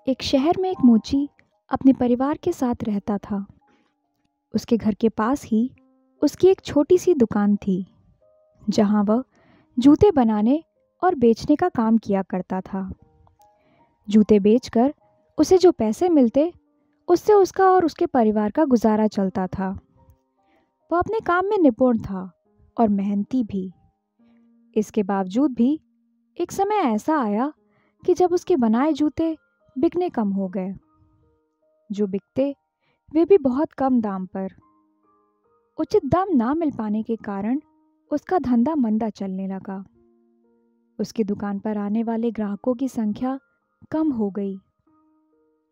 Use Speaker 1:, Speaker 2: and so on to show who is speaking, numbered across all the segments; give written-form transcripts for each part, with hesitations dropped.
Speaker 1: एक शहर में एक मोची अपने परिवार के साथ रहता था। उसके घर के पास ही उसकी एक छोटी सी दुकान थी, जहां वह जूते बनाने और बेचने का काम किया करता था। जूते बेचकर उसे जो पैसे मिलते, उससे उसका और उसके परिवार का गुजारा चलता था। वह अपने काम में निपुण था और मेहनती भी। इसके बावजूद भी एक समय ऐसा आया कि जब उसके बनाए जूते बिकने कम हो गए। जो बिकते वे भी बहुत कम दाम पर। उचित दाम ना मिल पाने के कारण उसका धंधा मंदा चलने लगा। उसकी दुकान पर आने वाले ग्राहकों की संख्या कम हो गई।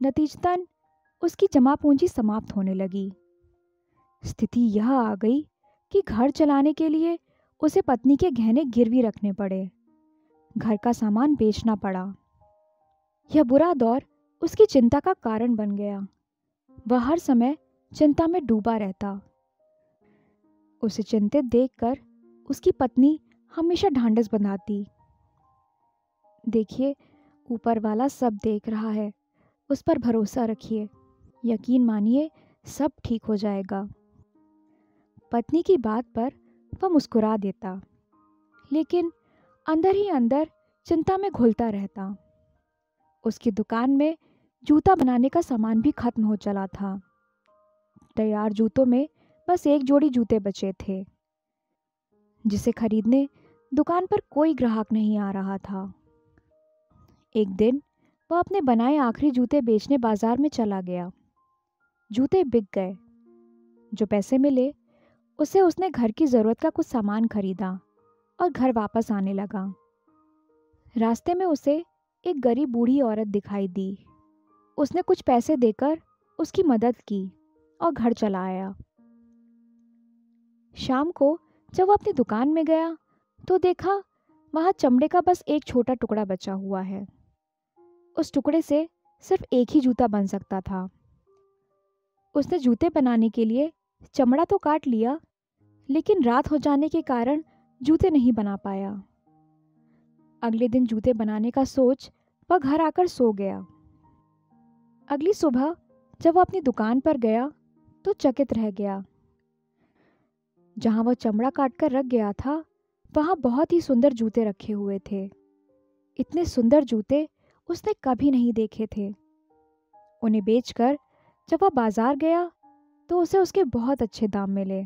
Speaker 1: नतीजतन उसकी जमा पूंजी समाप्त होने लगी। स्थिति यह आ गई कि घर चलाने के लिए उसे पत्नी के गहने गिरवी रखने पड़े। घर का सामान बेचना पड़ा। यह बुरा दौर उसकी चिंता का कारण बन गया। वह हर समय चिंता में डूबा रहता। उसे चिंतित देखकर उसकी पत्नी हमेशा ढांढस बंधाती। देखिए, ऊपर वाला सब देख रहा है, उस पर भरोसा रखिए, यकीन मानिए सब ठीक हो जाएगा। पत्नी की बात पर वह मुस्कुरा देता, लेकिन अंदर ही अंदर चिंता में घुलता रहता। उसकी दुकान में जूता बनाने का सामान भी खत्म हो चला था। तैयार जूतों में बस एक जोड़ी जूते बचे थे, जिसे खरीदने दुकान पर कोई ग्राहक नहीं आ रहा था। एक दिन वह अपने बनाए आखिरी जूते बेचने बाजार में चला गया। जूते बिक गए। जो पैसे मिले उससे उसने घर की ज़रूरत का कुछ सामान खरीदा और घर वापस आने लगा। रास्ते में उसे एक गरीब बूढ़ी औरत दिखाई दी। उसने कुछ पैसे देकर उसकी मदद की और घर चला आया। शाम को जब वह अपनी दुकान में गया तो देखा वहां चमड़े का बस एक छोटा टुकड़ा बचा हुआ है। उस टुकड़े से सिर्फ एक ही जूता बन सकता था। उसने जूते बनाने के लिए चमड़ा तो काट लिया, लेकिन रात हो जाने के कारण जूते नहीं बना पाया। अगले दिन जूते बनाने का सोच वह घर आकर सो गया। अगली सुबह जब वह अपनी दुकान पर गया तो चकित रह गया। जहां वह चमड़ा काट कर रख गया था, वहां बहुत ही सुंदर जूते रखे हुए थे। इतने सुंदर जूते उसने कभी नहीं देखे थे। उन्हें बेचकर जब वह बाजार गया तो उसे उसके बहुत अच्छे दाम मिले।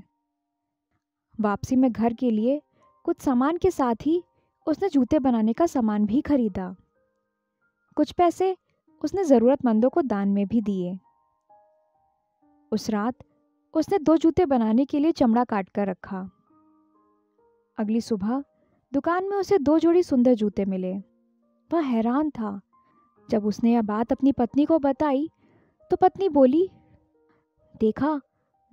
Speaker 1: वापसी में घर के लिए कुछ सामान के साथ ही उसने जूते बनाने का सामान भी खरीदा। कुछ पैसे उसने ज़रूरतमंदों को दान में भी दिए। उस रात उसने 2 जूते बनाने के लिए चमड़ा काट कर रखा। अगली सुबह दुकान में उसे 2 जोड़ी सुंदर जूते मिले। वह हैरान था। जब उसने यह बात अपनी पत्नी को बताई तो पत्नी बोली, देखा,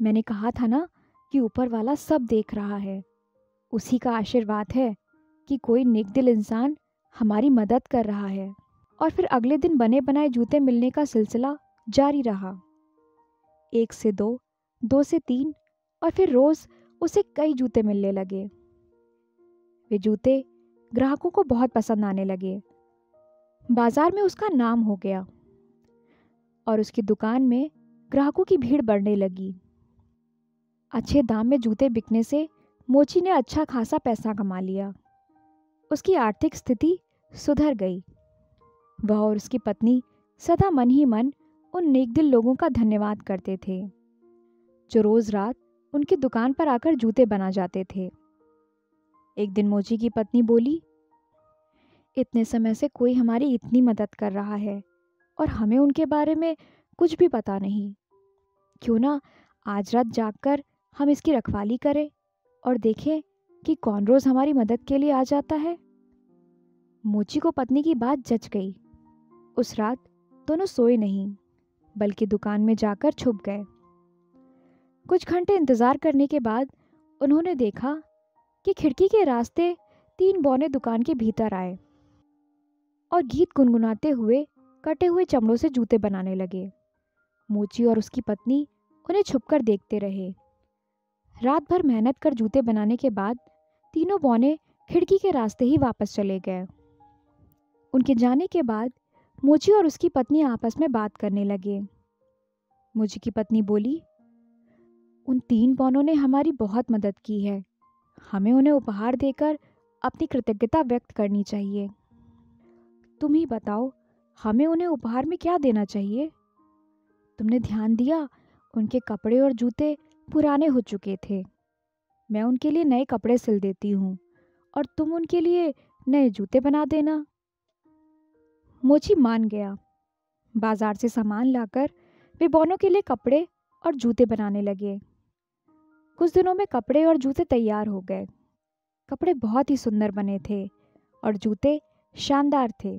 Speaker 1: मैंने कहा था ना कि ऊपर वाला सब देख रहा है। उसी का आशीर्वाद है कि कोई नेकदिल इंसान हमारी मदद कर रहा है। और फिर अगले दिन बने बनाए जूते मिलने का सिलसिला जारी रहा। 1 से 2, 2 से 3 और फिर रोज़ उसे कई जूते मिलने लगे। वे जूते ग्राहकों को बहुत पसंद आने लगे। बाजार में उसका नाम हो गया और उसकी दुकान में ग्राहकों की भीड़ बढ़ने लगी। अच्छे दाम में जूते बिकने से मोची ने अच्छा खासा पैसा कमा लिया। उसकी आर्थिक स्थिति सुधर गई। वह और उसकी पत्नी सदा मन ही मन उन नेकदिल लोगों का धन्यवाद करते थे, जो रोज रात उनकी दुकान पर आकर जूते बना जाते थे। एक दिन मोची की पत्नी बोली, इतने समय से कोई हमारी इतनी मदद कर रहा है और हमें उनके बारे में कुछ भी पता नहीं। क्यों ना आज रात जागकर हम इसकी रखवाली करें और देखें कि कौन रोज हमारी मदद के लिए आ जाता है। मोची को पत्नी की बात जच गई। उस रात दोनों सोए नहीं, बल्कि दुकान में जाकर छुप गए। कुछ घंटे इंतजार करने के बाद उन्होंने देखा कि खिड़की के रास्ते 3 बौने दुकान के भीतर आए और गीत गुनगुनाते हुए कटे हुए चमड़ों से जूते बनाने लगे। मोची और उसकी पत्नी उन्हें छुपकर देखते रहे। रात भर मेहनत कर जूते बनाने के बाद तीनों बौने खिड़की के रास्ते ही वापस चले गए। उनके जाने के बाद मोची और उसकी पत्नी आपस में बात करने लगे। मोची की पत्नी बोली, उन 3 बौनों ने हमारी बहुत मदद की है। हमें उन्हें उपहार देकर अपनी कृतज्ञता व्यक्त करनी चाहिए। तुम ही बताओ, हमें उन्हें उपहार में क्या देना चाहिए? तुमने ध्यान दिया, उनके कपड़े और जूते पुराने हो चुके थे। मैं उनके लिए नए कपड़े सिल देती हूँ और तुम उनके लिए नए जूते बना देना। मोची मान गया। बाजार से सामान लाकर वे बौनों के लिए कपड़े और जूते बनाने लगे। कुछ दिनों में कपड़े और जूते तैयार हो गए। कपड़े बहुत ही सुंदर बने थे और जूते शानदार थे।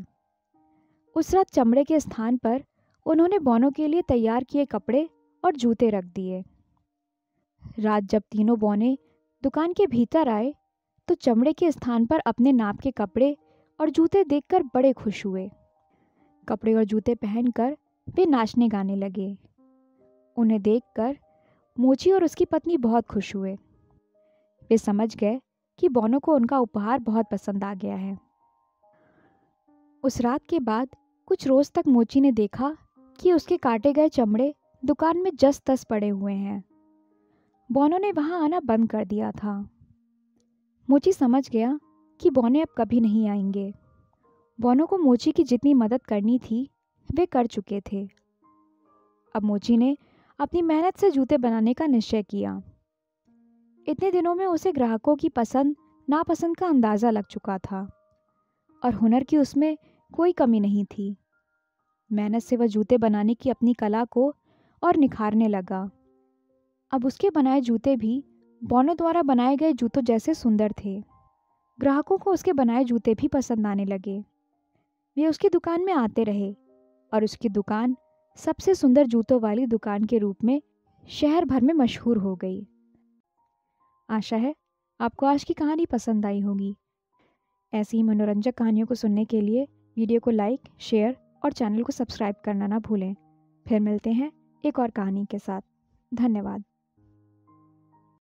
Speaker 1: उस रात चमड़े के स्थान पर उन्होंने बौनों के लिए तैयार किए कपड़े और जूते रख दिए। रात जब तीनों बौने दुकान के भीतर आए तो चमड़े के स्थान पर अपने नाप के कपड़े और जूते देखकर बड़े खुश हुए। कपड़े और जूते पहनकर वे नाचने गाने लगे। उन्हें देखकर मोची और उसकी पत्नी बहुत खुश हुए। वे समझ गए कि बौनों को उनका उपहार बहुत पसंद आ गया है। उस रात के बाद कुछ रोज तक मोची ने देखा कि उसके काटे गए चमड़े दुकान में जस तस पड़े हुए हैं। बौनों ने वहां आना बंद कर दिया था। मोची समझ गया कि बौने अब कभी नहीं आएंगे। बौनों को मोची की जितनी मदद करनी थी वे कर चुके थे। अब मोची ने अपनी मेहनत से जूते बनाने का निश्चय किया। इतने दिनों में उसे ग्राहकों की पसंद नापसंद का अंदाज़ा लग चुका था और हुनर की उसमें कोई कमी नहीं थी। मेहनत से वह जूते बनाने की अपनी कला को और निखारने लगा। अब उसके बनाए जूते भी बौनों द्वारा बनाए गए जूतों जैसे सुंदर थे। ग्राहकों को उसके बनाए जूते भी पसंद आने लगे। वे उसकी दुकान में आते रहे और उसकी दुकान सबसे सुंदर जूतों वाली दुकान के रूप में शहर भर में मशहूर हो गई। आशा है आपको आज की कहानी पसंद आई होगी। ऐसी ही मनोरंजक कहानियों को सुनने के लिए वीडियो को लाइक, शेयर और चैनल को सब्सक्राइब करना ना भूलें। फिर मिलते हैं एक और कहानी के साथ। धन्यवाद।